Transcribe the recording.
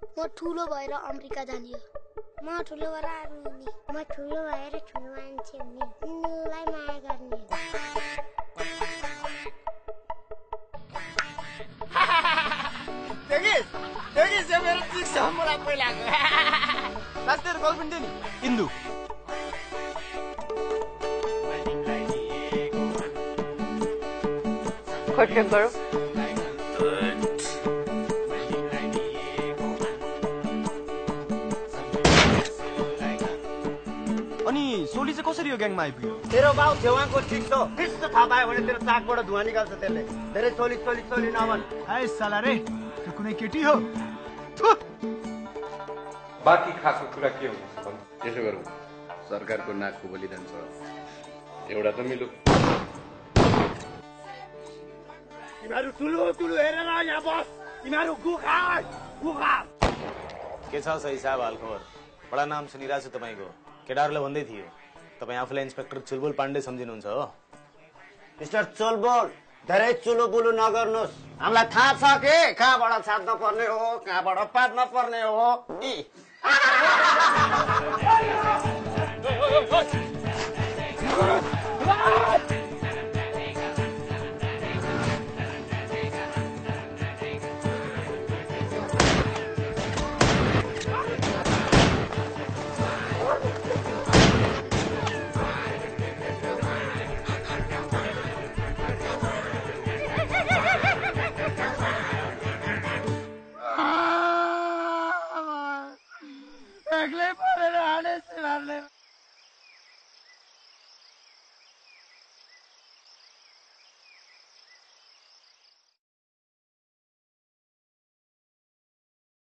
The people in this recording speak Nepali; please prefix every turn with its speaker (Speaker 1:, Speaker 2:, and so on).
Speaker 1: म ठुलो भएर अमेरिका जाने हो।
Speaker 2: म ठुलो भएर आर्मी हुने। म ठुलो भएर ठुलो मान्छे हुने। उनीलाई माया गर्ने।
Speaker 3: देखिस यो मेरो चिक छ मलाई पहिलाको। लास्ट तेरो गर्लफ्रेन्ड थियो नि इन्दु।
Speaker 4: क्वेश्चन करो।
Speaker 3: अनि सोली चाहिँ कसरी यो ग्याङमा आइपुग्यो?
Speaker 5: तेरो बाउ छेवाको चिक छ। त्यस्तो थाहा पायो भने तेरो चाकबाट धुवा निकाल्छ त्यसले। धेरै सोली सोली सोली नभन।
Speaker 6: हाय साला रे, त्यो कुनै केटी हो?
Speaker 7: बाँकी खासको कुरा के हुन्छ भन्? त्यसो गरौँ, सरकारको नाकको बलिदान छ, एउटा त मिलो।
Speaker 5: तिमीहरू ठुलो ठुलो हेरेर यहाँ बस। तिमीहरू गुखा गुखा।
Speaker 8: के छ सही साहब हालखबर? बडा नाम सुनिरहेको छु तपाईँको। केटाहरूले भन्दै थियो तपाईँ आफूलाई इन्सपेक्टर चुलबुल पाण्डे सम्झिनुहुन्छ हो?
Speaker 5: मिस्टर चुलबुल, धेरै चुलो बुलु नगर्नुहोस्। हामीलाई थाहा छ के कहाँबाट छाड्न पर्ने हो, कहाँबाट पार्न पर्ने हो।
Speaker 6: एक्लै परेर हाने